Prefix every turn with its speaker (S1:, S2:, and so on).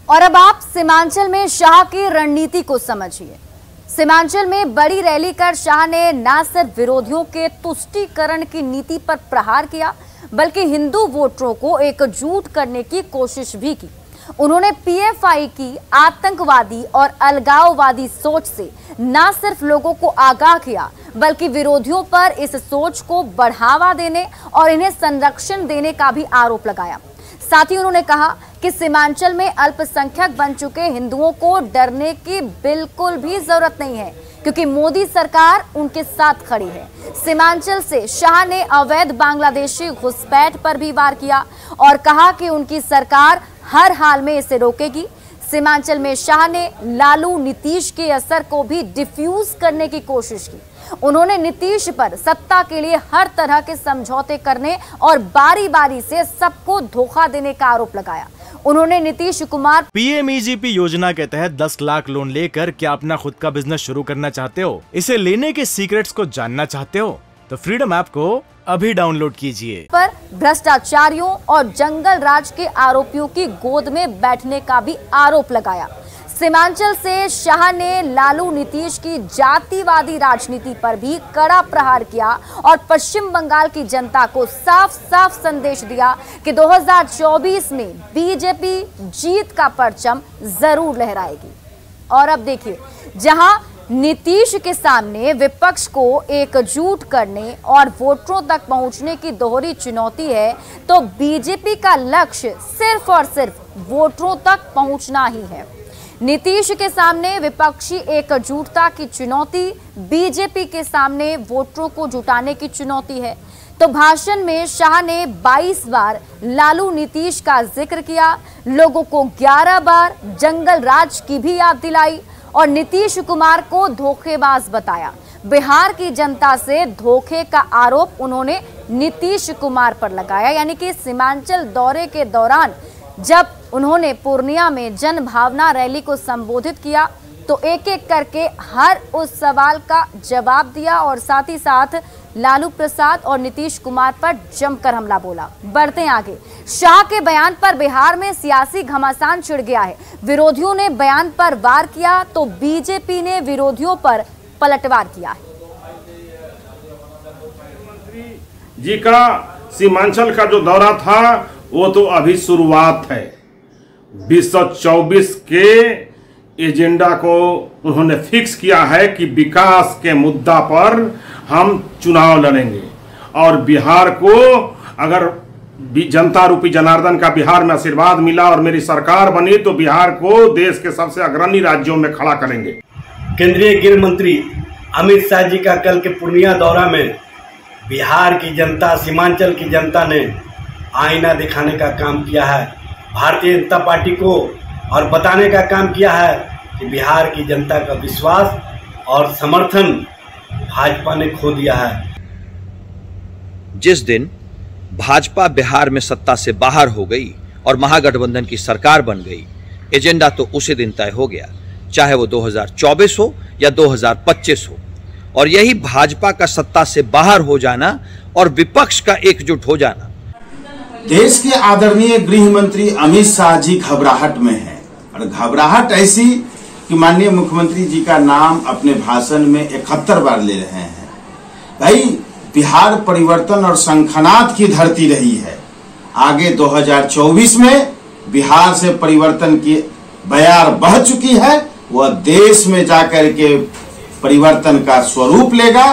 S1: और अब आप सीमांचल में शाह की रणनीति को समझिए। सीमांचल में बड़ी रैली कर शाह ने न सिर्फ विरोधियों के तुष्टीकरण की नीति पर प्रहार किया, बल्कि हिंदू वोटरों को एकजुट करने की कोशिश भी की। उन्होंने पीएफआई की आतंकवादी और अलगाववादी सोच से न सिर्फ लोगों को आगाह किया, बल्कि विरोधियों पर इस सोच को बढ़ावा देने और इन्हें संरक्षण देने का भी आरोप लगाया। साथ ही उन्होंने कहा कि सीमांचल में अल्पसंख्यक बन चुके हिंदुओं को डरने की बिल्कुल भी जरूरत नहीं है, क्योंकि मोदी सरकार उनके साथ खड़ी है। सीमांचल से शाह ने अवैध बांग्लादेशी घुसपैठ पर भी वार किया और कहा कि उनकी सरकार हर हाल में इसे रोकेगी। सीमांचल में शाह ने लालू नीतीश के असर को भी डिफ्यूज करने की कोशिश की। उन्होंने नीतीश पर सत्ता के लिए हर तरह के समझौते करने और बारी बारी से सबको धोखा देने का आरोप लगाया। उन्होंने नीतीश कुमार
S2: पीएमईजीपी योजना के तहत 10 लाख लोन लेकर क्या अपना खुद का बिजनेस शुरू करना चाहते हो? इसे लेने के सीक्रेट्स को जानना चाहते हो? तो फ्रीडम ऐप को अभी डाउनलोड कीजिए।
S1: पर भ्रष्टाचारियों और जंगल राज के आरोपियों की गोद में बैठने का भी आरोप लगाया। सीमांचल से शाह ने लालू नीतीश की जातिवादी राजनीति पर भी कड़ा प्रहार किया और पश्चिम बंगाल की जनता को साफ साफ संदेश दिया कि 2024 में बीजेपी जीत का परचम जरूर लहराएगी। और अब देखिए, जहां नीतीश के सामने विपक्ष को एकजुट करने और वोटरों तक पहुंचने की दोहरी चुनौती है, तो बीजेपी का लक्ष्य सिर्फ और सिर्फ वोटरों तक पहुंचना ही है। नीतीश के सामने विपक्षी एकजुटता की चुनौती, बीजेपी के सामने वोटरों को जुटाने की चुनौती है। तो भाषण में शाह ने 22 बार लालू नीतीश का जिक्र किया, लोगों को 11 बार जंगल राज की भी याद दिलाई और नीतीश कुमार को धोखेबाज बताया। बिहार की जनता से धोखे का आरोप उन्होंने नीतीश कुमार पर लगाया। यानी कि सीमांचल दौरे के दौरान जब उन्होंने पूर्णिया में जन भावना रैली को संबोधित किया, तो एक एक करके हर उस सवाल का जवाब दिया और साथ ही साथ लालू प्रसाद और नीतीश कुमार पर जमकर हमला बोला। बढ़ते आगे, शाह के बयान पर बिहार में सियासी घमासान छिड़ गया है। विरोधियों ने बयान पर वार किया तो बीजेपी ने विरोधियों पर पलटवार किया है।
S3: जी का सीमांचल का जो दौरा था वो तो अभी शुरुआत है। 2024 के एजेंडा को उन्होंने फिक्स किया है कि विकास के मुद्दा पर हम चुनाव लड़ेंगे और बिहार को अगर जनता रूपी जनार्दन का बिहार में आशीर्वाद मिला और मेरी सरकार बनी तो बिहार को देश के सबसे अग्रणी राज्यों में खड़ा करेंगे।
S4: केंद्रीय गृह मंत्री अमित शाह जी का कल के पूर्णिया दौरा में बिहार की जनता, सीमांचल की जनता ने आईना दिखाने का काम किया है भारतीय जनता पार्टी को और बताने का काम किया है कि बिहार की जनता का विश्वास और समर्थन भाजपा ने खो दिया है।
S5: जिस दिन भाजपा बिहार में सत्ता से बाहर हो गई और महागठबंधन की सरकार बन गई, एजेंडा तो उसी दिन तय हो गया, चाहे वो 2024 हो या 2025 हो। और यही भाजपा का सत्ता से बाहर हो जाना और विपक्ष का एकजुट हो जाना।
S6: देश के आदरणीय गृह मंत्री अमित शाह जी घबराहट में हैं और घबराहट ऐसी कि माननीय मुख्यमंत्री जी का नाम अपने भाषण में 71 बार ले रहे हैं। भाई, बिहार परिवर्तन और शंखनाद की धरती रही है। आगे 2024 में बिहार से परिवर्तन की बयार बह चुकी है। वह देश में जाकर के परिवर्तन का स्वरूप लेगा।